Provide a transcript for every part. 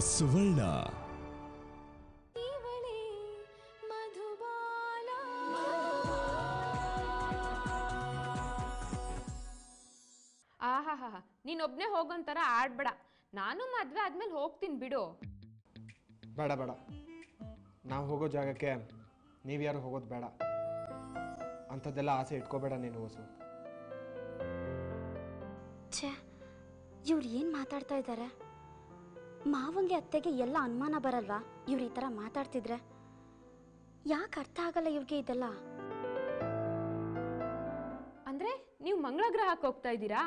ಸುವರ್ಣ. ಆಹಾ, ನೀನೊಬ್ನೇ ಹೋಗೋಂತರ ಆಡ್ಬೇಡ. ನಾನು ಮದ್ವೆ ಆದ್ಮೇಲೆ ಹೋಗ್ತೀನಿ ಬಿಡು. ಬೇಡ ಬೇಡ, ನಾವು ಹೋಗೋ ಜಾಗಕ್ಕೆ ನೀವ್ಯಾರು ಹೋಗೋದು ಬೇಡ. ಅಂಥದ್ದೆಲ್ಲ ಆಸೆ ಇಟ್ಕೋಬೇಡ ನೀನು ಹೊಸು. ಛೇ, ಇವ್ರು ಏನು ಮಾತಾಡ್ತಾ ಇದ್ದಾರೆ? ಮಾವಂಗೆ ಅತ್ತೆಗೆ ಎಲ್ಲ ಅನುಮಾನ ಬರಲ್ವಾ ಇವ್ರು ಈ ಥರ ಮಾತಾಡ್ತಿದ್ರೆ? ಯಾಕೆ ಅರ್ಥ ಆಗಲ್ಲ ಇವ್ರಿಗೆ ಇದೆಲ್ಲ? ಅಂದ್ರೆ ನೀವು ಮಂಗಳ ಗ್ರಹಕ್ಕೆ ಹೋಗ್ತಾ ಇದ್ದೀರಾ?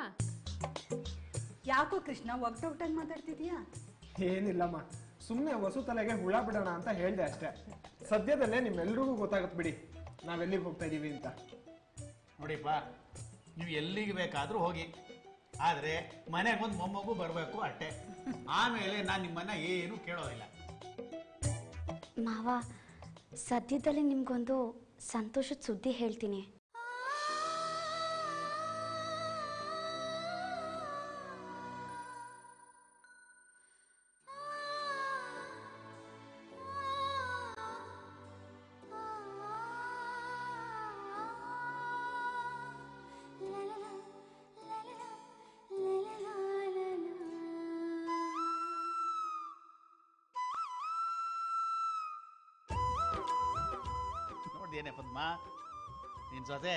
ಯಾಕೋ ಕೃಷ್ಣ ಒಗ್ಟೊಗ್ಟಾಗಿ ಮಾತಾಡ್ತಿದ್ಯಾ? ಏನಿಲ್ಲಮ್ಮ, ಸುಮ್ಮನೆ ಹೊಸು ತಲೆಗೆ ಹುಳ ಬಿಡೋಣ ಅಂತ ಹೇಳಿದೆ ಅಷ್ಟೇ. ಸದ್ಯದಲ್ಲೇ ನಿಮ್ಮೆಲ್ರಿಗೂ ಗೊತ್ತಾಗತ್ತೆ ಬಿಡಿ ನಾವೆಲ್ಲಿಗೆ ಹೋಗ್ತಾ ಇದ್ದೀವಿ ಅಂತ. ನೋಡಿಪ್ಪ, ನೀವು ಎಲ್ಲಿಗೆ ಬೇಕಾದರೂ ಹೋಗಿ, ಆದರೆ ಮನೆಗೊಂದು ಮೊಮ್ಮಗು ಬರಬೇಕು ಅಷ್ಟೇ. ಆಮೇಲೆ ನಾನು ನಿಮ್ಮನ್ನ ಏನು ಕೇಳೋದಿಲ್ಲ. ಮಾವ, ಸದ್ಯದಲ್ಲಿ ನಿಮ್ಗೊಂದು ಸಂತೋಷದ ಸುದ್ದಿ ಹೇಳ್ತೀನಿ. ನೋಡ್ದೇನೆ ಪದ್ಮ, ನಿನ್ ಜೊತೆ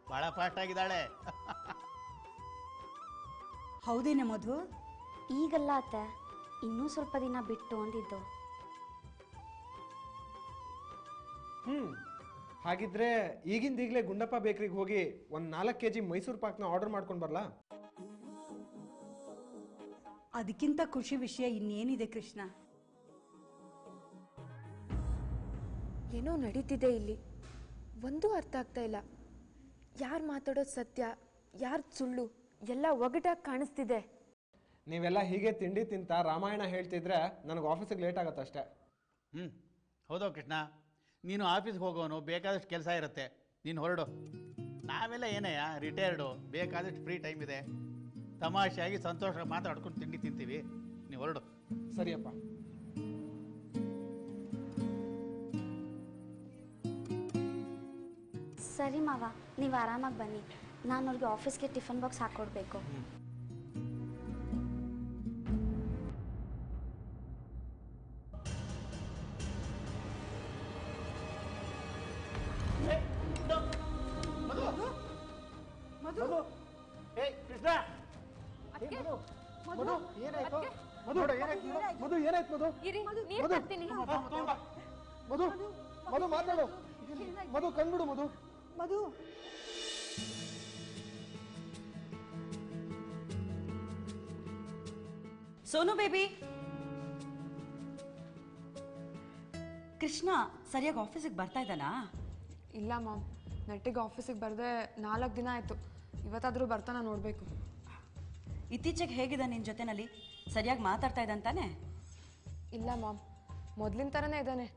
ಬಹಳ ಫಾಸ್ಟ್ ಆಗಿದ್ದಾಳೆ. ಹೌದೇನೆ ಮಧು? ಈಗಲ್ಲ ಅತ್ತೆ, ಇನ್ನೂ ಸ್ವಲ್ಪ ದಿನ ಬಿಟ್ಟು ಅಂದಿದ್ದು. ಹಾಗಿದ್ರೆ ಈಗಿಂದೀಗಲೇ ಗುಂಡಪ್ಪ ಬೇಕ್ರಿಗೆ ಹೋಗಿ ಒಂದು 4 kg ಮೈಸೂರು ಪಾಕ್ನ ಆರ್ಡರ್ ಮಾಡ್ಕೊಂಡು ಬರಲಾ? ಅದಕ್ಕಿಂತ ಖುಷಿ ವಿಷಯ ಇನ್ನೇನಿದೆ ಕೃಷ್ಣ? ಏನೋ ನಡೀತಿದೆ ಇಲ್ಲಿ, ಒಂದೂ ಅರ್ಥ ಆಗ್ತಾ ಇಲ್ಲ. ಯಾರು ಮಾತಾಡೋದು ಸತ್ಯ, ಯಾರು ಸುಳ್ಳು, ಎಲ್ಲ ಒಗಟಾಗಿ ಕಾಣಿಸ್ತಿದೆ. ನೀವೆಲ್ಲ ಹೀಗೆ ತಿಂಡಿ ತಿಂತ ರಾಮಾಯಣ ಹೇಳ್ತಿದ್ರೆ ನನಗೆ ಆಫೀಸಿಗೆ ಲೇಟ್ ಆಗುತ್ತೆ ಅಷ್ಟೇ. ಹೌದೋ ಕೃಷ್ಣ, ನೀನು ಆಫೀಸ್ಗೆ ಹೋಗೋನು, ಬೇಕಾದಷ್ಟು ಕೆಲಸ ಇರುತ್ತೆ, ನೀನು ಹೊರಡು. ನಾವೆಲ್ಲ ಏನಯ್ಯ ರಿಟೈರ್ಡು, ಬೇಕಾದಷ್ಟು ಫ್ರೀ ಟೈಮ್ ಇದೆ, ತಮಾಷೆಯಾಗಿ ಸಂತೋಷ ಮಾತಾಡ್ಕೊಂಡು ತಿಂಡಿ ತಿಂತೀವಿ, ನೀವು ಹೊರಡು. ಸರಿಯಪ್ಪ. ಸರಿ ಮಾವ, ನೀವು ಆರಾಮಾಗಿ ಬನ್ನಿ. ನಾನು ಅವ್ರಿಗೆ ಆಫೀಸ್ಗೆ ಟಿಫನ್ ಬಾಕ್ಸ್ ಹಾಕ್ಕೊಡ್ಬೇಕು. ಕೃಷ್ಣ, ಮಧು ಏನಾಯ್ತು? ಮಧು ಏನಾಯ್ತು? ಮಧು ಏನಾಯ್ತು? ಮಧು ಮಧು ಮಾತಾಡು. ಮಧು ಕಂಡ್ಬಿಡು. ಮಧು ಮಧು ಸೋನು ಬೇಬಿ, ಕೃಷ್ಣ ಸರಿಯಾಗಿ ಆಫೀಸಿಗೆ ಬರ್ತಾ ಇದ್ದಾನಾ? ಇಲ್ಲ ಮಾಮ್, ನೆಟ್ಟಿಗೆ ಆಫೀಸಿಗೆ ಬರದೆ 4 ದಿನ ಆಯಿತು. ಇವತ್ತಾದರೂ ಬರ್ತಾನ ನೋಡಬೇಕು. ಇತ್ತೀಚೆಗೆ ಹೇಗಿದೆ ನಿನ್ನ ಜೊತೆನಲ್ಲಿ? ಸರಿಯಾಗಿ ಮಾತಾಡ್ತಾ ಇದ್ದಂತಾನೆ? ಇಲ್ಲ ಮಾಮ್, ಮೊದಲಿನ ಥರನೇ ಇದ್ದಾನೆ.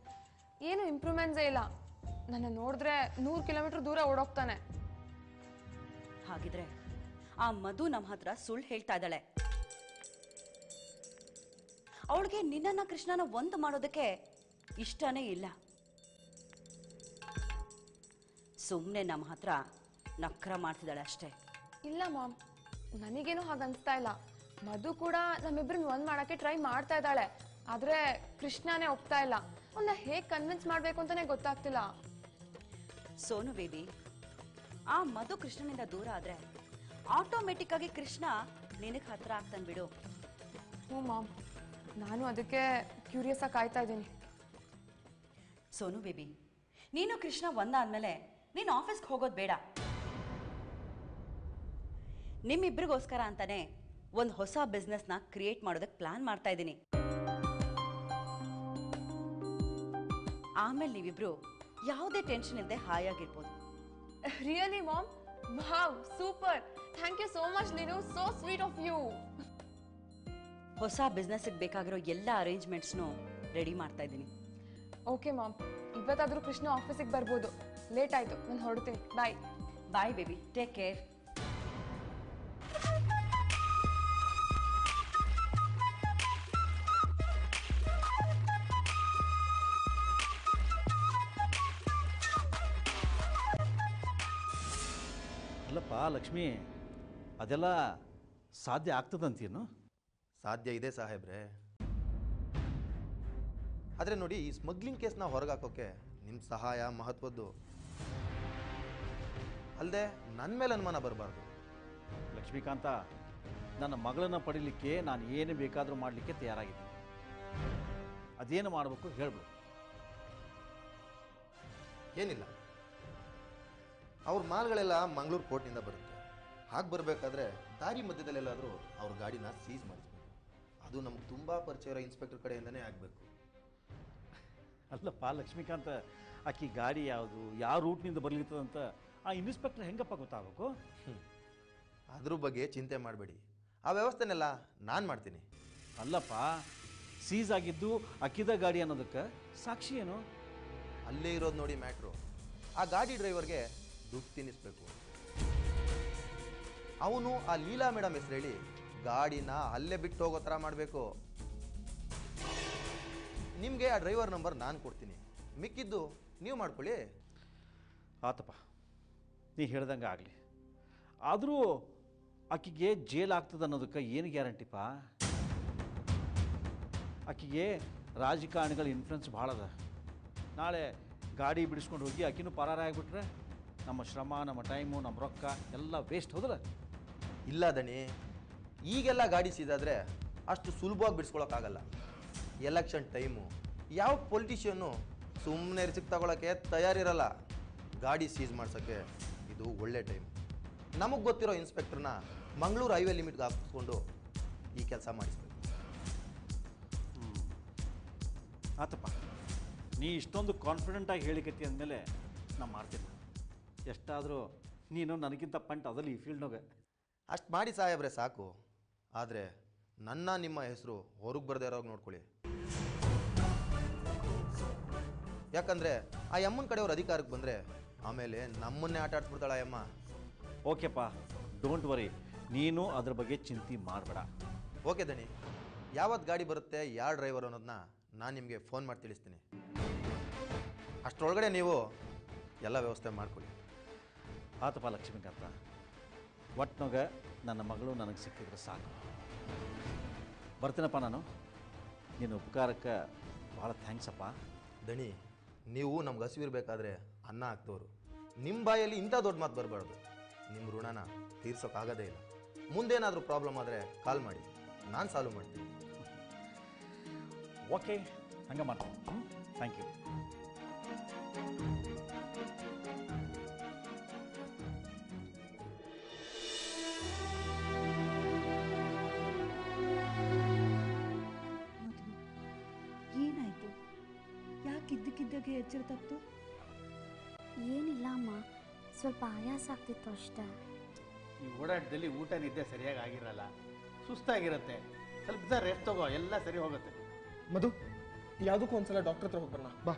ಏನು ಇಂಪ್ರೂವ್ಮೆಂಟ್ಸೇ ಇಲ್ಲ. ನನ್ನ ನೋಡಿದ್ರೆ 100 ಕಿಲೋಮೀಟರ್ ದೂರ ಓಡೋಗ್ತಾನೆ. ಹಾಗಿದ್ರೆ ಆ ಮಧು ನಮ್ಮ ಹತ್ರ ಸುಳ್ಳು ಹೇಳ್ತಾ ಇದ್ದಾಳೆ. ಅವಳಿಗೆ ನಿನ್ನನ್ನ ಕೃಷ್ಣನ ಒಂದು ಮಾಡೋದಕ್ಕೆ ಇಷ್ಟನೇ ಇಲ್ಲ. ಸುಮ್ಮನೆ ನಮ್ಮ ಹತ್ರ ನಕ್ರ ಮಾಡ್ತಿದ್ದಾಳೆ ಅಷ್ಟೇ. ಇಲ್ಲ ಮಾಮ್, ನನಗೇನು ಹಾಗನ್ಸ್ತಾ ಇಲ್ಲ. ಮಧು ಕೂಡ ನಮ್ಮಿಬ್ರನ್ನ ಒಂದು ಮಾಡೋಕ್ಕೆ ಟ್ರೈ ಮಾಡ್ತಾ ಇದ್ದಾಳೆ. ಆದರೆ ಕೃಷ್ಣನೇ ಒಪ್ತಾ ಇಲ್ಲ. ಅವನ್ನ ಹೇಗೆ ಕನ್ವಿನ್ಸ್ ಮಾಡಬೇಕು ಅಂತಾನೆ ಗೊತ್ತಾಗ್ತಿಲ್ಲ. ಸೋನು ಬೇಬಿ, ಆ ಮಧು ಕೃಷ್ಣನಿಂದ ದೂರ ಆದ್ರೆ ಆಟೋಮೆಟಿಕ್ ಆಗಿ ಕೃಷ್ಣ ನಿನಗೆ ಹತ್ರ ಆಗ್ತಾನೆ ಬಿಡು. ಹ್ಞೂ ಮಾಮ್, ನಾನು ಅದಕ್ಕೆ ಕ್ಯೂರಿಯಸ್ ಆಗಿ ಕಾಯ್ತಾ ಇದ್ದೀನಿ. ಸೋನು ಬೇಬಿ, ನೀನು ಕೃಷ್ಣ ಒಂದಾದ್ಮೇಲೆ ನೀನು ಆಫೀಸ್ಗೆ ಹೋಗೋದು ಬೇಡ. ನಿಮ್ಮಿಬ್ರಿಗೋಸ್ಕರ ಅಂತಾನೆ ಒಂದು ಹೊಸ ಬಿಸ್ನೆಸ್ನ ಕ್ರಿಯೇಟ್ ಮಾಡೋದಕ್ಕೆ ಪ್ಲಾನ್ ಮಾಡ್ತಾ ಇದ್ದೀನಿ. ಆಮೇಲೆ ನೀವಿಬ್ರು ಯಾವುದೇ ಟೆನ್ಷನ್ ಇಲ್ಲದೆ ಹಾಯಾಗಿರ್ಬೋದು. Really mom? Wow, super, thank you so much. ನೀನು ಸೋ ಸ್ವೀಟ್ ಆಫ್ ಯು. ಹೊಸ ಬಿಸ್ನೆಸ್ಗೆ ಬೇಕಾಗಿರೋ ಎಲ್ಲ ಅರೇಂಜ್ಮೆಂಟ್ಸ್ನು ರೆಡಿ ಮಾಡ್ತಾ ಇದ್ದೀನಿ. ಓಕೆ ಮಾಮ್, ಇವತ್ತಾದರೂ ಕೃಷ್ಣ ಆಫೀಸಿಗೆ ಬರ್ಬೋದು. ಲೇಟ್ ಆಯಿತು, ನಾನು ಹೊರಡ್ತೀನಿ. Bye. Bye baby, take care. ಅಲ್ಲಪ್ಪ ಲಕ್ಷ್ಮಿ, ಅದೆಲ್ಲ ಸಾಧ್ಯ ಆಗ್ತದಂತೀನು? ಸಾಧ್ಯ ಇದೆ ಸಾಹೇಬ್ರೆ. ಆದರೆ ನೋಡಿ, ಈ ಸ್ಮಗ್ಲಿಂಗ್ ಕೇಸ್ನ ಹೊರಗೆ ಹಾಕೋಕ್ಕೆ ನಿಮ್ಮ ಸಹಾಯ ಮಹತ್ವದ್ದು. ಅಲ್ಲದೆ ನನ್ನ ಮೇಲೆ ಅನುಮಾನ ಬರಬಾರ್ದು. ಲಕ್ಷ್ಮೀಕಾಂತ, ನನ್ನ ಮಗಳನ್ನು ಪಡೀಲಿಕ್ಕೆ ನಾನು ಏನು ಬೇಕಾದರೂ ಮಾಡಲಿಕ್ಕೆ ತಯಾರಾಗಿದ್ದೀನಿ. ಅದೇನು ಮಾಡಬೇಕು ಹೇಳ್ಬಿಡು. ಏನಿಲ್ಲ, ಅವ್ರ ಮಾಲ್ಗಳೆಲ್ಲ ಮಂಗಳೂರು ಕೋರ್ಟ್ನಿಂದ ಬರುತ್ತೆ. ಹಾಗೆ ಬರಬೇಕಾದ್ರೆ ದಾರಿ ಮಧ್ಯದಲ್ಲೆಲ್ಲಾದರೂ ಅವ್ರ ಗಾಡಿನ ಸೀಸ್ ಮಾಡಿಸ್ಬೇಕು. ಅದು ನಮ್ಗೆ ತುಂಬ ಪರಿಚಯ ಇರೋ ಇನ್ಸ್ಪೆಕ್ಟರ್ ಕಡೆಯಿಂದನೇ ಆಗಬೇಕು. ಅಲ್ಲಪ್ಪ ಲಕ್ಷ್ಮೀಕಾಂತ, ಆಕಿ ಗಾಡಿ ಯಾವುದು, ಯಾವ ರೂಟ್ನಿಂದ ಬರ್ಲಿರ್ತದಂತ ಆ ಇನ್ಸ್ಪೆಕ್ಟರ್ ಹೆಂಗಪ್ಪ ಗೊತ್ತಾಗಬೇಕು? ಅದ್ರ ಬಗ್ಗೆ ಚಿಂತೆ ಮಾಡಬೇಡಿ, ಆ ವ್ಯವಸ್ಥೆನೆಲ್ಲ ನಾನು ಮಾಡ್ತೀನಿ. ಅಲ್ಲಪ್ಪ, ಸೀಸ್ ಆಗಿದ್ದು ಅಕ್ಕಿದ ಗಾಡಿ ಅನ್ನೋದಕ್ಕೆ ಸಾಕ್ಷಿ ಏನು? ಅಲ್ಲೇ ಇರೋದು ನೋಡಿ ಮ್ಯಾಟ್ರು. ಆ ಗಾಡಿ ಡ್ರೈವರ್ಗೆ ದುಡ್ಡು ತಿನ್ನಿಸ್ಬೇಕು. ಅವನು ಆ ಲೀಲಾ ಮೇಡಮ್ ಹೆಸರು ಹೇಳಿ ಗಾಡಿನ ಅಲ್ಲೇ ಬಿಟ್ಟು ಹೋಗೋ ಥರ ಮಾಡಬೇಕು. ನಿಮಗೆ ಆ ಡ್ರೈವರ್ ನಂಬರ್ ನಾನು ಕೊಡ್ತೀನಿ, ಮಿಕ್ಕಿದ್ದು ನೀವು ಮಾಡ್ಕೊಳ್ಳಿ. ಆತಪ್ಪ, ನೀ ಹೇಳ್ದಂಗೆ ಆಗಲಿ. ಆದರೂ ಆಕಿಗೆ ಜೇಲ್ ಆಗ್ತದೆ ಅನ್ನೋದಕ್ಕೆ ಏನು ಗ್ಯಾರಂಟಿಪ್ಪ? ಆಕಿಗೆ ರಾಜಕಾರಣಿಗಳ ಇನ್ಫ್ಲುಯೆನ್ಸ್ ಭಾಳ ಅದ. ನಾಳೆ ಗಾಡಿ ಬಿಡಿಸ್ಕೊಂಡು ಹೋಗಿ ಆಕಿನೂ ಪರಾರ ಆಗಿಬಿಟ್ರೆ ನಮ್ಮ ಶ್ರಮ, ನಮ್ಮ ಟೈಮು, ನಮ್ಮ ರೊಕ್ಕ ಎಲ್ಲ ವೇಸ್ಟ್ ಹೋದಲ್ಲ? ಇಲ್ಲ ದಣಿ, ಈಗೆಲ್ಲ ಗಾಡಿ ಸೀದಾದರೆ ಅಷ್ಟು ಸುಲಭವಾಗಿ ಬಿಡಿಸ್ಕೊಳಕ್ಕಾಗಲ್ಲ. ಎಲೆಕ್ಷನ್ ಟೈಮು, ಯಾವ ಪೊಲಿಟಿಷಿಯನ್ನು ಸುಮ್ಮನೆ ರಿಸಿಕ್ ತಗೊಳ್ಳೋಕ್ಕೆ ತಯಾರಿರಲ್ಲ. ಗಾಡಿ ಸೀಸ್ ಮಾಡ್ಸೋಕ್ಕೆ ಇದು ಒಳ್ಳೆ ಟೈಮ್. ನಮಗೆ ಗೊತ್ತಿರೋ ಇನ್ಸ್ಪೆಕ್ಟರ್ನ ಮಂಗಳೂರು ಹೈವೇ ಲಿಮಿಟ್ಗೆ ಹಾಕಿಸ್ಕೊಂಡು ಈ ಕೆಲಸ ಮಾಡಿಸ್ಬೇಕು. ಆತಪ್ಪ, ನೀ ಇಷ್ಟೊಂದು ಕಾನ್ಫಿಡೆಂಟಾಗಿ ಹೇಳಿಕತ್ತಿ ಅಂದಮೇಲೆ ನಾನು ಮಾಡ್ತೀನಿ. ಎಷ್ಟಾದರೂ ನೀನು ನನಗಿಂತ ಪಂಟ್ ಅದಲ್ಲ ಈ ಫೀಲ್ಡ್ನಾಗ. ಅಷ್ಟು ಮಾಡಿ ಸಾಹೇಬ್ರೆ ಸಾಕು. ಆದರೆ ನನ್ನ ನಿಮ್ಮ ಹೆಸರು ಹೊರಗೆ ಬರದೇ ಇರೋವಾಗ ನೋಡ್ಕೊಳ್ಳಿ. ಯಾಕಂದರೆ ಆ ಅಮ್ಮನ ಕಡೆಯವ್ರ ಅಧಿಕಾರಕ್ಕೆ ಬಂದರೆ ಆಮೇಲೆ ನಮ್ಮನ್ನೇ ಆಟ ಆಡ್ಸ್ಬಿಡ್ತಾಳೆ ಆ ಅಮ್ಮ. ಓಕೆಪ್ಪ, ಡೋಂಟ್ ವರಿ, ನೀನು ಅದ್ರ ಬಗ್ಗೆ ಚಿಂತೆ ಮಾಡಬೇಡ. ಓಕೆ ದಣಿ, ಯಾವತ್ತು ಗಾಡಿ ಬರುತ್ತೆ, ಯಾರು ಡ್ರೈವರ್ ಅನ್ನೋದನ್ನ ನಾನು ನಿಮಗೆ ಫೋನ್ ಮಾಡಿ ತಿಳಿಸ್ತೀನಿ. ಅಷ್ಟರೊಳಗಡೆ ನೀವು ಎಲ್ಲ ವ್ಯವಸ್ಥೆ ಮಾಡ್ಕೊಳ್ಳಿ. ಆತಪ್ಪ ಲಕ್ಷ್ಮೀಕಾಂತ, ಒಟ್ನಾಗ ನನ್ನ ಮಗಳು ನನಗೆ ಸಿಕ್ಕಿದ್ರೆ ಸಾಕು. ಬರ್ತೀನಪ್ಪ ನಾನು. ನಿನ್ನ ಉಪಕಾರಕ್ಕೆ ಭಾಳ ಥ್ಯಾಂಕ್ಸಪ್ಪ. ದಣಿ, ನೀವು ನಮ್ಗೆ ಹಸಿವಿರ್ಬೇಕಾದ್ರೆ ಅನ್ನ ಹಾಕ್ತವ್ರು. ನಿಮ್ಮ ಬಾಯಲ್ಲಿ ಇಂಥ ದೊಡ್ಡ ಮಾತು ಬರಬಾರ್ದು. ನಿಮ್ಮ ಋಣನ ತೀರ್ಸೋಕ್ಕಾಗೋದೇ ಇಲ್ಲ. ಮುಂದೇನಾದರೂ ಪ್ರಾಬ್ಲಮ್ ಆದರೆ ಕಾಲ್ ಮಾಡಿ, ನಾನು ಸಾಲ್ವ್ ಮಾಡ್ತೀನಿ. ಓಕೆ, ಹಂಗೆ ಮಾಡ್ತೀನಿ. Thank you. ಏನಾಯ್ತು? ಯಾಕೆ ಇದ್ದಕ್ಕಿದ್ದಾಗೆ ಎಚ್ಚರ ತಪ್ಪಿತು? ಏನಿಲ್ಲ ಅಮ್ಮ, ಸ್ವಲ್ಪ ಆಯಾಸ ಆಗ್ತಿತ್ತು ಅಷ್ಟೇ. ಈ ಓಡಾಟದಲ್ಲಿ ಊಟ ನಿದ್ದೆ ಸರಿಯಾಗಿ ಆಗಿರಲ್ಲ, ಸುಸ್ತಾಗಿರುತ್ತೆ. ಸ್ವಲ್ಪ ದಿವಸ ರೆಸ್ಟ್ ತಗೋ, ಎಲ್ಲ ಸರಿ ಹೋಗುತ್ತೆ. ಮಧು, ಯಾವುದಕ್ಕೂ ಒಂದ್ಸಲ ಡಾಕ್ಟರ್ ಹತ್ರ ಹೋಗ್ಬರೋಣ ಬಾ.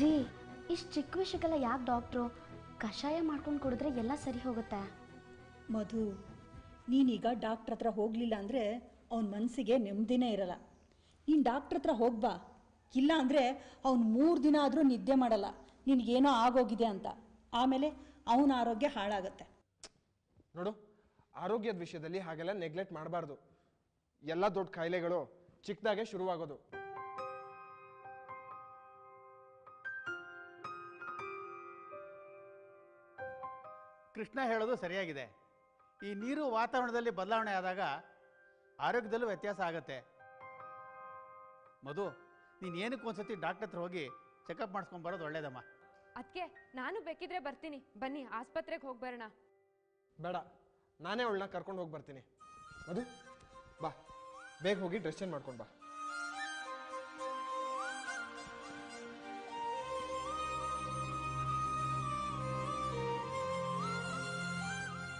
ರೀ, ಇಷ್ಟು ಚಿಕ್ಕ ವಿಷಯಕ್ಕೆಲ್ಲ ಯಾಕೆ ಡಾಕ್ಟ್ರು? ಕಷಾಯ ಮಾಡ್ಕೊಂಡು ಕುಡಿದ್ರೆ ಎಲ್ಲ ಸರಿ ಹೋಗುತ್ತೆ. ಮಧು, ನೀನೀಗ ಡಾಕ್ಟ್ರ್ ಹತ್ರ ಹೋಗಲಿಲ್ಲ ಅಂದರೆ ಅವನ ಮನಸ್ಸಿಗೆ ನೆಮ್ಮದಿನೇ ಇರಲ್ಲ. ನೀನು ಡಾಕ್ಟ್ರ್ ಹತ್ರ ಹೋಗ್ಬಾ. ಇಲ್ಲ ಅಂದರೆ ಅವ್ನು 3 ದಿನ ಆದರೂ ನಿದ್ದೆ ಮಾಡಲ್ಲ, ನಿನಗೇನೋ ಆಗೋಗಿದೆ ಅಂತ. ಆಮೇಲೆ ಅವನ ಆರೋಗ್ಯ ಹಾಳಾಗತ್ತೆ. ನೋಡು, ಆರೋಗ್ಯದ ವಿಷಯದಲ್ಲಿ ಹಾಗೆಲ್ಲ ನೆಗ್ಲೆಕ್ಟ್ ಮಾಡಬಾರ್ದು. ಎಲ್ಲ ದೊಡ್ಡ ಕಾಯಿಲೆಗಳು ಚಿಕ್ಕದಾಗೆ ಶುರುವಾಗೋದು. ಕೃಷ್ಣ ಹೇಳೋದು ಸರಿಯಾಗಿದೆ. ಈ ನೀರು ವಾತಾವರಣದಲ್ಲಿ ಬದಲಾವಣೆ ಆದಾಗ ಆರೋಗ್ಯದಲ್ಲೂ ವ್ಯತ್ಯಾಸ ಆಗುತ್ತೆ. ಮಧು, ನೀನು ಏನಕ್ಕೆ ಒಂದ್ಸತಿ ಡಾಕ್ಟರ್ ಹತ್ರ ಹೋಗಿ ಚೆಕಪ್ ಮಾಡಿಸ್ಕೊಂಡು ಬರೋದು ಒಳ್ಳೇದಮ್ಮ. ಅದಕ್ಕೆ ನಾನು ಬೇಕಿದ್ರೆ ಬರ್ತೀನಿ, ಬನ್ನಿ ಆಸ್ಪತ್ರೆಗೆ ಹೋಗಿ ಬರೋಣ. ಬೇಡ, ನಾನೇ ಅವಳನ್ನ ಕರ್ಕೊಂಡು ಹೋಗಿ ಬರ್ತೀನಿ. ಮಧು ಬಾ, ಬೇಗ ಹೋಗಿ ಡ್ರೆಸ್ ಚೇಂಜ್ ಮಾಡ್ಕೊಂಡು ಬಾ.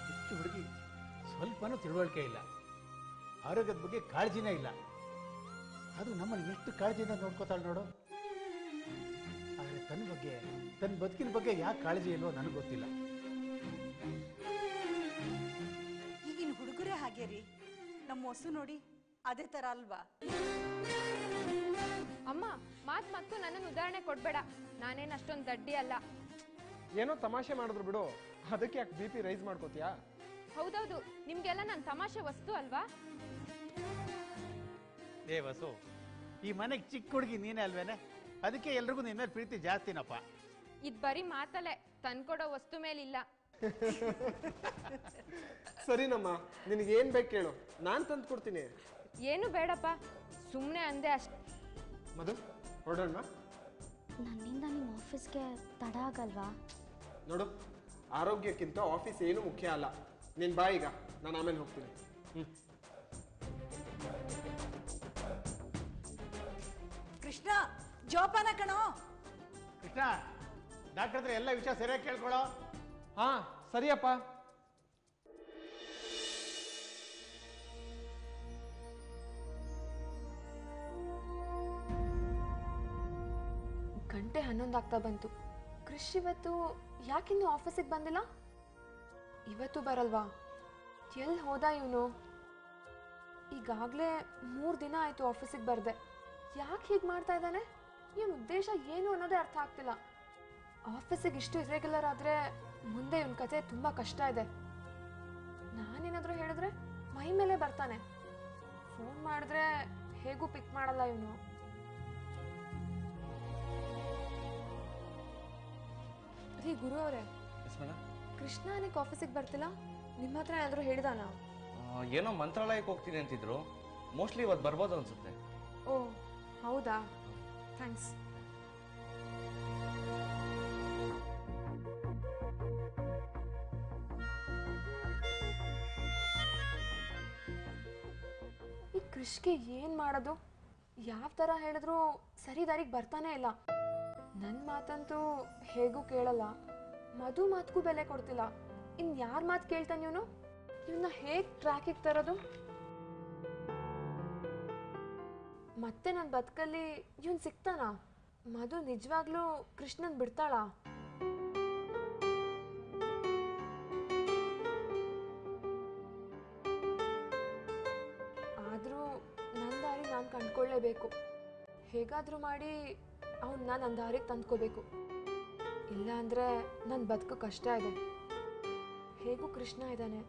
ಹೆಚ್ಚು ಹುಡುಗಿ ಸ್ವಲ್ಪನೂ ತಿಳುವಳಿಕೆ ಇಲ್ಲ, ಆರೋಗ್ಯದ ಬಗ್ಗೆ ಕಾಳಜಿನೇ ಇಲ್ಲ. ಅದು ನಮ್ಮನ್ನು ಎಷ್ಟು ಕಾಳಜಿಯಿಂದ ನೋಡ್ಕೋತಾಳೆ ನೋಡು. ಆದರೆ ತನ್ನ ಬಗ್ಗೆ, ತನ್ನ ಬದುಕಿನ ಬಗ್ಗೆ ಯಾಕೆ ಕಾಳಜಿ ಇಲ್ವೋ ನನಗೆ ಗೊತ್ತಿಲ್ಲ. ಈಗಿನ ಹುಡುಗರೇ ಹಾಗೆ ರೀ. ನಮ್ಮ ಹೊಸು ನೋಡಿ ಅದೇ ಥರ ಅಲ್ವಾ? ಅಮ್ಮ, ಮತ್ತು ನನ್ನನ್ನು ಉದಾಹರಣೆ ಕೊಡಬೇಡ. ನಾನೇನು ಅಷ್ಟೊಂದು ದಡ್ಡಿ ಅಲ್ಲ. ಏನೋ ತಮಾಷೆ ಮಾಡಿದ್ರು ಬಿಡು, ಅದಕ್ಕೆ ಯಾಕೆ ಬಿ ಪಿ ರೈಸ್ ಮಾಡ್ಕೋತೀಯಾ? ಹೌದೌದು, ನಿಮ್ಗೆಲ್ಲ ನನ್ನ ತಮಾಷೆ ವಸ್ತು ಅಲ್ವಾ? ಏ ವಸು, ಈ ಮನೆಗೆ ಚಿಕ್ಕ ಹುಡುಗಿ ನೀನೇ ಅಲ್ವೇನೆ, ಅದಕ್ಕೆ ಎಲ್ರಿಗೂ ನಿನ್ನ ಮೇಲೆ ಪ್ರೀತಿ ಜಾಸ್ತಿನಪ್ಪ. ಇದು ಬರೀ ಮಾತಲ್ಲೇ, ತಂದ್ಕೊಡೋ ವಸ್ತು ಮೇಲಿಲ್ಲ. ಸರಿನಮ್ಮ, ನಿನಗೇನು ಬೇಕು ಕೇಳು, ನಾನು ತಂದು ಕೊಡ್ತೀನಿ. ಏನು ಬೇಡಪ್ಪ, ಸುಮ್ಮನೆ ಅಂದೆ ಅಷ್ಟೆ. ಮಧು, ಹೊರಡೋಣ. ನನ್ನಿಂದ ನಿಮ್ಮ ಆಫೀಸ್ಗೆ ತಡ ಆಗಲ್ವಾ? ನೋಡು, ಆರೋಗ್ಯಕ್ಕಿಂತ ಆಫೀಸ್ ಏನು ಮುಖ್ಯ ಅಲ್ಲ. ನೀನು ಬಾ ಈಗ, ನಾನು ಆಮೇಲೆ ಹೋಗ್ತೀನಿ. ಕೃಷ್ಣ, ಜೋಪಾನ ಕಣೋ. ಕೃಷ್ಣ, ಡಾಕ್ಟರ್ ಹತ್ರ ಎಲ್ಲ ವಿಷಯ ಸರಿಯಾಗಿ ಕೇಳ್ಕೊಳ್ಳೋ. ಹಾಂ ಸರಿಯಪ್ಪ. ಗಂಟೆ 11 ಆಗ್ತಾ ಬಂತು. ಕೃಷ್ ಇವತ್ತು ಯಾಕಿನ್ನೂ ಆಫೀಸಿಗೆ ಬಂದಿಲ್ಲ? ಇವತ್ತು ಬರಲ್ವಾ? ಎಲ್ಲಿ ಹೋದ ಇವನು? ಈಗಾಗಲೇ 3 ದಿನ ಆಯಿತು ಆಫೀಸಿಗೆ ಬರದೆ. ಯಾಕೆ ಹೀಗೆ ಮಾಡ್ತಾ ಇದ್ದಾನೆ? ಇವನ ಉದ್ದೇಶ ಏನು ಅನ್ನೋದೇ ಅರ್ಥ ಆಗ್ತಿಲ್ಲ. ಆಫೀಸಿಗೆ ಇಷ್ಟು ಇರ್ರೆಗ್ಯುಲರ್ ಆದರೆ ಮುಂದೆ ಇವನ ಕತೆ ತುಂಬ ಕಷ್ಟ ಇದೆ. ನಾನೇನಾದರೂ ಹೇಳಿದ್ರೆ ಮೈ ಮೇಲೆ ಬರ್ತಾನೆ. ಫೋನ್ ಮಾಡಿದ್ರೆ ಹೇಗೂ ಪಿಕ್ ಮಾಡಲ್ಲ ಇವನು. ರೀ ಗುರು ಅವರೇ, ಕೃಷ್ಣ ಏನಕ್ಕೆ ಆಫೀಸಿಗೆ ಬರ್ತಿಲ್ಲ? ನಿಮ್ಮ ಹತ್ರ ಏನಾದರೂ ಹೇಳಿದಾನ? ಏನೋ ಮಂತ್ರಾಲಯಕ್ಕೆ ಹೋಗ್ತೀನಿ ಅಂತಿದ್ರು. ಮೋಸ್ಟ್ಲಿ ಇವತ್ತು ಬರ್ಬೋದು ಅನ್ಸುತ್ತೆ. ಓ ಹೌದಾ, ಥ್ಯಾಂಕ್ಸ್. ಈ ಕೃಷ್ಗೆ ಏನು ಮಾಡೋದು? ಯಾವ ಥರ ಹೇಳಿದ್ರು ಸರಿ ದಾರಿಗೆ ಬರ್ತಾನೆ ಇಲ್ಲ. ನನ್ನ ಮಾತಂತೂ ಹೇಗೂ ಕೇಳಲ್ಲ, ಮಧು ಮಾತಕ್ಕೂ ಬೆಲೆ ಕೊಡ್ತಿಲ್ಲ. ಇನ್ನು ಯಾರ ಮಾತು ಕೇಳ್ತಾನೆ ಇವನು? ಇವನ್ನ ಹೇಗೆ ಟ್ರ್ಯಾಕಿಗೆ ತರೋದು? ಮತ್ತೆ ನನ್ನ ಬದುಕಲ್ಲಿ ಇವನು ಸಿಗ್ತಾನ? ಮಧು ನಿಜವಾಗ್ಲೂ ಕೃಷ್ಣನ್ ಬಿಡ್ತಾಳ? ಆದರೂ ನನ್ನ ದಾರಿ ನಾನು ಕಂಡ್ಕೊಳ್ಳೇಬೇಕು. ಹೇಗಾದರೂ ಮಾಡಿ ಅವ್ನು ನಾನು ನನ್ನ ದಾರಿಗೆ ತಂದ್ಕೋಬೇಕು. ಇಲ್ಲ ಅಂದರೆ ನನ್ನ ಬದುಕು ಕಷ್ಟ ಇದೆ. ಹೇಗೂ ಕೃಷ್ಣ ಇದ್ದಾನೆ.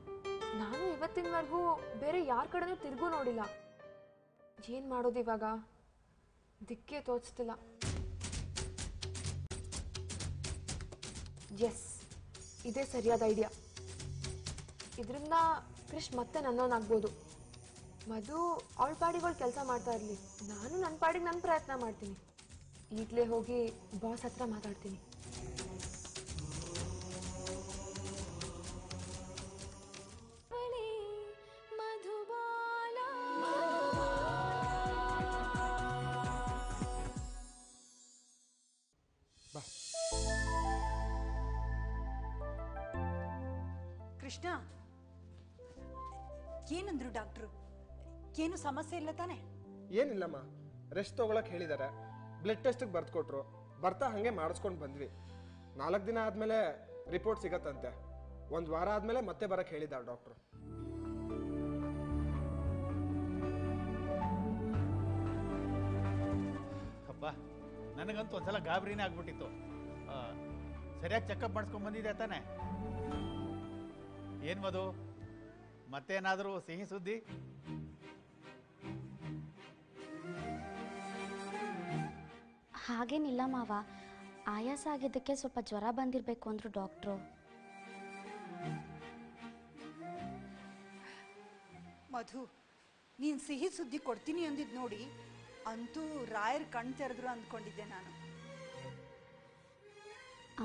ನಾನು ಇವತ್ತಿನವರೆಗೂ ಬೇರೆ ಯಾರ ಕಡೆನೂ ತಿರುಗೂ ನೋಡಿಲ್ಲ. ಏನು ಮಾಡೋದು ಇವಾಗ? ದಿಕ್ಕೇ ತೋಚ್ತಿಲ್ಲ. ಎಸ್, ಇದೇ ಸರಿಯಾದ ಐಡಿಯಾ. ಇದರಿಂದ ಕೃಷ್ ಮತ್ತೆ ನನ್ನವನಾಗ್ಬೋದು. ಮಧು ಅವಳ ಪಾಡಿಗಳು ಕೆಲಸ ಮಾಡ್ತಾ ಇರಲಿ, ನಾನು ನನ್ನ ಪಾಡಿಗೆ ನನ್ನ ಪ್ರಯತ್ನ ಮಾಡ್ತೀನಿ. ಈಗಲೇ ಹೋಗಿ ಬಾಸ್ ಹತ್ರ ಮಾತಾಡ್ತೀನಿ. ಕೃಷ್ಣ, ಏನಂದ್ರು ಡಾಕ್ಟ್ರು? ಏನು ಸಮಸ್ಯೆ ಇಲ್ಲ ತಾನೆ? ಏನಿಲ್ಲಮ್ಮ, ರೆಸ್ಟ್ ತೊಗೊಳಕ್ಕೆ ಹೇಳಿದ್ದಾರೆ. ಬ್ಲಡ್ ಟೆಸ್ಟಿಗೆ ಬರ್ದು ಕೊಟ್ರು. ಬರ್ತಾ ಹಾಗೆ ಮಾಡಿಸ್ಕೊಂಡು ಬಂದ್ವಿ. 4 ದಿನ ಆದಮೇಲೆ ರಿಪೋರ್ಟ್ ಸಿಗತ್ತಂತೆ. 1 ವಾರ ಆದಮೇಲೆ ಮತ್ತೆ ಬರಕ್ಕೆ ಹೇಳಿದ್ದಾರೆ ಡಾಕ್ಟ್ರು. ಅಪ್ಪ, ನನಗಂತೂ ಒಂದ್ಸಲ ಗಾಬರಿನೇ ಆಗ್ಬಿಟ್ಟಿತ್ತು. ಸರಿಯಾಗಿ ಚೆಕಪ್ ಮಾಡಿಸ್ಕೊಂಡು ಬಂದಿದೆ ತಾನೆ? ಏನು ಮಧು, ಮತ್ತೇನಾದರೂ ಸಿಹಿ ಸುದ್ದಿ? ಹಾಗೇನಿಲ್ಲ ಮಾವ, ಆಯಾಸ ಆಗಿದ್ದಕ್ಕೆ ಸ್ವಲ್ಪ ಜ್ವರ ಬಂದಿರಬೇಕು ಅಂದರು ಡಾಕ್ಟ್ರು. ಮಧು, ನೀನು ಸಿಹಿ ಸುದ್ದಿ ಕೊಡ್ತೀನಿ ಅಂದಿದ್ದು ನೋಡಿ ಅಂತೂ ರಾಯರ್ ಕಣ್ ತೆರೆದ್ರು ಅಂದ್ಕೊಂಡಿದ್ದೆ ನಾನು.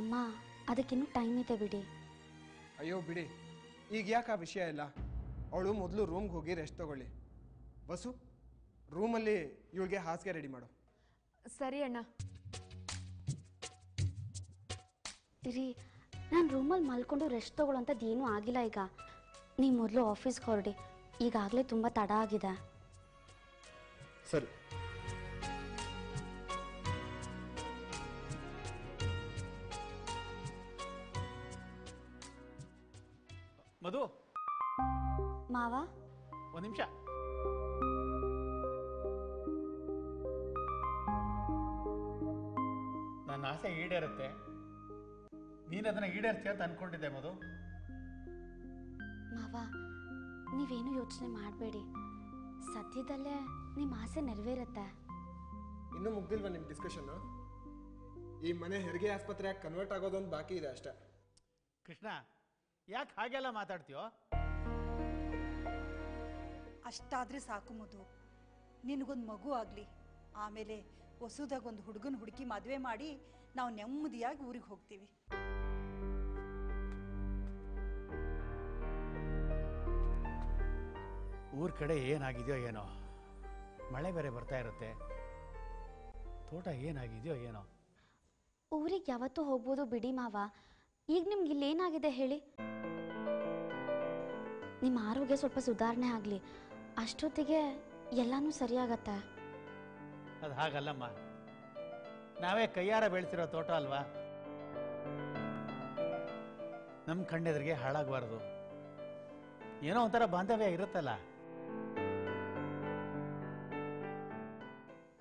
ಅಮ್ಮ, ಅದಕ್ಕಿನ್ನೂ ಟೈಮ್ ಇದೆ ಬಿಡಿ. ಅಯ್ಯೋ ಬಿಡಿ, ಈಗ ಯಾಕೆ ಆ ವಿಷಯ ಇಲ್ಲ. ಅವಳು ಮೊದಲು ರೂಮ್ಗೆ ಹೋಗಿ ರೆಸ್ಟ್ ತಗೊಳ್ಳಿ. ಬಸ್ಸು, ರೂಮಲ್ಲಿ ಇವಳಿಗೆ ಹಾಸಿಗೆ ರೆಡಿ ಮಾಡು. ಸರಿ ಅಣ್ಣ. ರೀ, ನಾನು ರೂಮಲ್ಲಿ ಮಲ್ಕೊಂಡು ರೆಸ್ಟ್ ತೊಗೊಳ್ಳೋಂಥದ್ದು ಏನೂ ಆಗಿಲ್ಲ. ಈಗ ನೀವು ಮೊದಲು ಆಫೀಸ್ಗೆ ಹೊರಡಿ, ಈಗಾಗಲೇ ತುಂಬ ತಡ ಆಗಿದೆ. ಸರಿ. ಮಧು, ಮಾವ, ಒಂದು ನಿಮಿಷ. ನನ್ನ ಆಸೆ ಈಡೇರುತ್ತೆ. ನೀನು ಅದನ್ನು ಈಡೇರ್ತೀಯ ಅಂತ ಅಂದ್ಕೊಂಡಿದ್ದೆ ಮಧು. ಮಾವ, ನೀವೇನು ಯೋಚನೆ ಮಾಡಬೇಡಿ, ಸದ್ಯದಲ್ಲೇ ನಿಮ್ಮ ಆಸೆ ನೆರವೇರುತ್ತೆ. ಇನ್ನೂ ಮುಗ್ದಿಲ್ವಾ ನಿಮ್ಮ ಡಿಸ್ಕಷನ್ನು? ಈ ಮನೆ ಹೆರಿಗೆ ಆಸ್ಪತ್ರೆಯಾಗಿ ಕನ್ವರ್ಟ್ ಆಗೋದೊಂದು ಬಾಕಿ ಇದೆ ಅಷ್ಟೇ. ಕೃಷ್ಣ, ಯಾಕೆ ಹಾಗೆಲ್ಲ ಮಾತಾಡ್ತೀಯೋ? ಅಷ್ಟಾದರೆ ಸಾಕು ಮಧು. ನಿನಗೊಂದು ಮಗು ಆಗಲಿ, ಆಮೇಲೆ ಹೊಸದಾಗಿ ಒಂದು ಹುಡುಗನ ಹುಡುಕಿ ಮದುವೆ ಮಾಡಿ ನಾವು ನೆಮ್ಮದಿಯಾಗಿ ಊರಿಗೆ ಹೋಗ್ತೀವಿ. ಊರ ಕಡೆ ಏನಾಗಿದೆಯೋ ಏನೋ, ಮಳೆ ಬೇರೆ ಬರ್ತಾ ಇರುತ್ತೆ. ತೋಟ ಏನಾಗಿದೆಯೋ ಏನೋ. ಊರಿಗೆ ಯಾವತ್ತೂ ಹೋಗ್ಬೋದು ಬಿಡಿ ಮಾವ. ಈಗ ನಿಮ್ಗೆ ಇಲ್ಲೇನಾಗಿದೆ ಹೇಳಿ? ನಿಮ್ಮ ಆರೋಗ್ಯ ಸ್ವಲ್ಪ ಸುಧಾರಣೆ ಆಗಲಿ, ಅಷ್ಟೊತ್ತಿಗೆ ಎಲ್ಲನೂ ಸರಿಯಾಗತ್ತೆ. ಅದು ಹಾಗಲ್ಲಮ್ಮ, ನಾವೇ ಕೈಯಾರ ಬೆಳೆಸಿರೋ ತೋಟ ಅಲ್ವಾ, ನಮ್ಮ ಕಣ್ಣೆದ್ರಿಗೆ ಹಾಳಾಗಬಾರ್ದು. ಏನೋ ಒಂಥರ ಬಾಂಧವ್ಯ ಇರುತ್ತಲ್ಲ.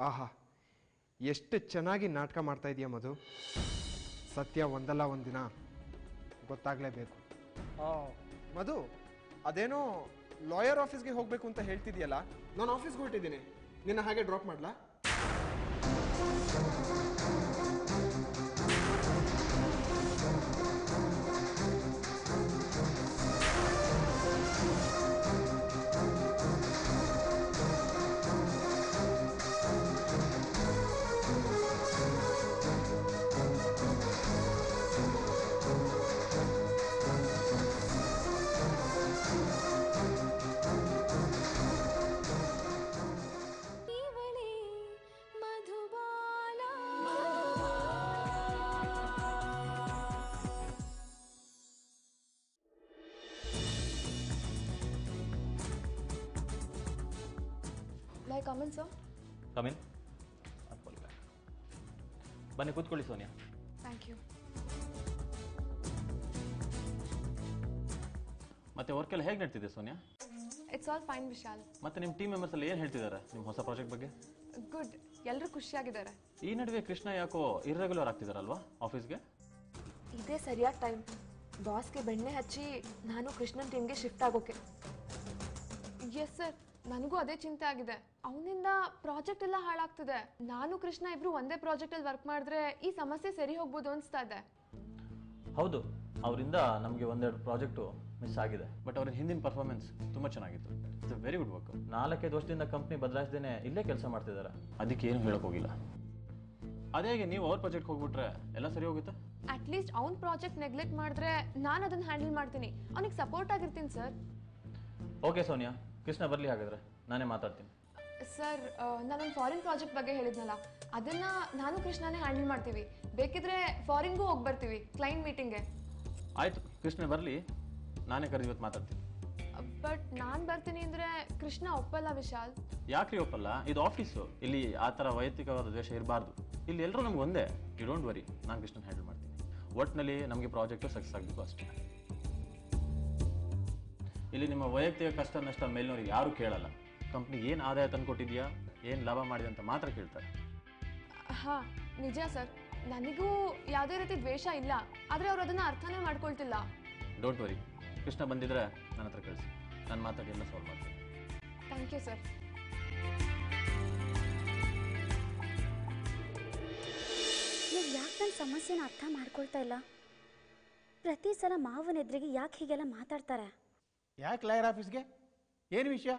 ಆಹಾ, ಎಷ್ಟು ಚೆನ್ನಾಗಿ ನಾಟಕ ಮಾಡ್ತಾ ಇದೆಯಾ ಮಧು. ಸತ್ಯ ಒಂದಲ್ಲ ಒಂದಿನ ಗೊತ್ತಾಗಲೇಬೇಕು. ಮಧು, ಅದೇನೋ ಲಾಯರ್ ಆಫೀಸ್ಗೆ ಹೋಗಬೇಕು ಅಂತ ಹೇಳ್ತಿದ್ಯಲ್ಲ, ನಾನು ಆಫೀಸ್ಗೆ ಹೊರಟಿದ್ದೀನಿ. ನಿನ್ನ ಹಾಗೆ ಡ್ರಾಪ್ ಮಾಡಲಾ? Come on sir. ಕಮಿನ್. ಬನ್ನಿ ಕೂತ್ಕೊಳ್ಳಿ ಸೋನಿಯಾ. Thank you. ಮತ್ತೆ ವರ್ಕ್ ಎಲ್ಲ ಹೇಗೆ ನಡ್ತಿದೆ Sonia? It's all fine Vishal. ಮತ್ತೆ ನಿಮ್ಮ ಟೀಮ್ ಮೆಂಬರ್ಸ್ ಎಲ್ಲ ಏನು ಹೇಳ್ತಿದ್ದಾರೆ ನಿಮ್ಮ ಹೊಸ ಪ್ರಾಜೆಕ್ಟ್ ಬಗ್ಗೆ? ಗುಡ್, ಎಲ್ಲರೂ ಖುಷಿಯಾಗಿದ್ದಾರೆ. ಈ ನಡುವೆ ಕೃಷ್ಣ ಯಾಕೋ ಇರ್ರೆಗ್ಯುಲರ್ ಆಗ್ತಿದಾರಲ್ವಾ ಆಫೀಸ್ಗೆ? ಇದೇ ಸರಿಯಾದ ಟೈಮ್ ಬಾಸ್ಗೆ ಬೆಣ್ಣೆ ಹಚ್ಚಿ ನಾನು ಕೃಷ್ಣನ್ ಟೀಮ್ಗೆ ಶಿಫ್ಟ್ ಆಗೋಕೆ. ಎಸ್ ಸರ್, ನನಗೂ ಅದೇ ಚಿಂತೆ ಆಗಿದೆ. ಅವನಿಂದ ಪ್ರಾಜೆಕ್ಟ್ ಎಲ್ಲ ಹಾಳಾಗ್ತಿದೆ. ನಾನು ಕೃಷ್ಣ ಇಬ್ರು ಒಂದೇ ಪ್ರಾಜೆಕ್ಟಲ್ಲಿ ವರ್ಕ್ ಮಾಡಿದ್ರೆ ಈ ಸಮಸ್ಯೆ ಸರಿ ಹೋಗ್ಬೋದು ಅನಿಸ್ತಾ ಇದೆ. ಹೌದು, ಅವರಿಂದ ನಮಗೆ ಒಂದೆರಡು ಪ್ರಾಜೆಕ್ಟು ಮಿಸ್ ಆಗಿದೆ. ಬಟ್ ಅವ್ರ ಹಿಂದಿನ ಪರ್ಫಾರ್ಮೆನ್ಸ್ ತುಂಬ ಚೆನ್ನಾಗಿತ್ತು. It's a very good work. 4-5 ವರ್ಷದಿಂದ ಕಂಪ್ನಿ ಬದಲಾಯಿಸದೇನೆ ಇಲ್ಲೇ ಕೆಲಸ ಮಾಡ್ತಿದ್ದಾರೆ. ಅದಕ್ಕೆ ಏನು ಹೇಳೋಕ್ಕೋಗಿಲ್ಲ. ಅದೇ ನೀವು ಅವ್ರ ಪ್ರಾಜೆಕ್ಟ್ ಹೋಗ್ಬಿಟ್ರೆ ಎಲ್ಲ ಸರಿ ಹೋಗುತ್ತೆ. ಅಟ್ಲೀಸ್ಟ್ ಅವ್ನ ಪ್ರಾಜೆಕ್ಟ್ ನೆಗ್ಲೆಕ್ಟ್ ಮಾಡಿದ್ರೆ ನಾನು ಅದನ್ನು ಹ್ಯಾಂಡಲ್ ಮಾಡ್ತೀನಿ. ಅವನಿಗೆ ಸಪೋರ್ಟ್ ಆಗಿರ್ತೀನಿ ಸರ್. ಓಕೆ ಸೋನಿಯಾ, ಕೃಷ್ಣ ಬರಲಿ, ಹಾಗಾದರೆ ನಾನೇ ಮಾತಾಡ್ತೀನಿ. ಸರ್, ನಾನೊಂದು ಫಾರಿನ್ ಪ್ರಾಜೆಕ್ಟ್ ಬಗ್ಗೆ ಹೇಳಿದ್ನಲ್ಲ, ಅದನ್ನು ನಾನು ಕೃಷ್ಣನೇ ಹ್ಯಾಂಡಲ್ ಮಾಡ್ತೀವಿ. ಬೇಕಿದ್ರೆ ಫಾರಿನ್ಗೂ ಹೋಗಿ ಬರ್ತೀವಿ ಕ್ಲೈಂಟ್ ಮೀಟಿಂಗ್ಗೆ. ಆಯಿತು, ಕೃಷ್ಣ ಬರಲಿ, ನಾನೇ ಕರೆದು ಇವತ್ತು ಮಾತಾಡ್ತೀನಿ. ಬಟ್ ನಾನು ಬರ್ತೀನಿ ಅಂದರೆ ಕೃಷ್ಣ ಒಪ್ಪಲ್ಲ ವಿಶಾಲ್. ಯಾಕ್ರಿ ಒಪ್ಪಲ್ಲ? ಇದು ಆಫೀಸು, ಇಲ್ಲಿ ಆ ಥರ ವೈಯಕ್ತಿಕವಾದ ದ್ವೇಷ ಇರಬಾರ್ದು. ಇಲ್ಲಿ ಎಲ್ಲರೂ ನಮ್ಗೆ ಒಂದೇ. ಯು ಡೋಂಟ್ ವರಿ, ನಾನು ಕೃಷ್ಣನ್ ಹ್ಯಾಂಡಲ್ ಮಾಡ್ತೀನಿ. ಒಟ್ಟಿನಲ್ಲಿ ನಮಗೆ ಪ್ರಾಜೆಕ್ಟು ಸಕ್ಸಸ್ ಆಗಬೇಕು ಅಷ್ಟೇ. ಇಲ್ಲಿ ನಿಮ್ಮ ವೈಯಕ್ತಿಕ ಕಷ್ಟ ನಷ್ಟ ಮೇಲಿನವ್ರಿಗೆ ಯಾರೂ ಕೇಳಲ್ಲ. ಕಂಪ್ನಿಗೆ ಏನು ಆದಾಯ ತಂದುಕೊಟ್ಟಿದ್ಯಾ, ಏನು ಲಾಭ ಮಾಡಿದೆ ಅಂತ ಮಾತ್ರ ಕೇಳ್ತಾರೆ. ಹಾಂ, ನಿಜ ಸರ್. ನನಗೂ ಯಾವುದೇ ರೀತಿ ದ್ವೇಷ ಇಲ್ಲ, ಆದರೆ ಅವ್ರು ಅದನ್ನು ಅರ್ಥನೇ ಮಾಡ್ಕೊಳ್ತಿಲ್ಲ. ಡೋಂಟ್ ವರಿ, ಕೃಷ್ಣ ಬಂದಿದ್ರೆ ನನ್ನ ಹತ್ರ ಕಳಿಸಿ, ನಾನು ಮಾತಾಡಿ ಎಲ್ಲ ಸಾಲ್ವ್ ಮಾಡ್ತೀನಿ. Thank you sir. ನೀವು ಯಾಕೆ ನನ್ನ ಸಮಸ್ಯೆನ ಅರ್ಥ ಮಾಡ್ಕೊಳ್ತಾ ಇಲ್ಲ? ಪ್ರತಿ ಸಲ ಮಾವನ ಎದುರಿಗೆ ಯಾಕೆ ಹೀಗೆಲ್ಲ ಮಾತಾಡ್ತಾರೆ? ಯಾಕೆ ಲಾಯರ್ ಆಫೀಸ್ಗೆ? ಏನು ವಿಷಯ?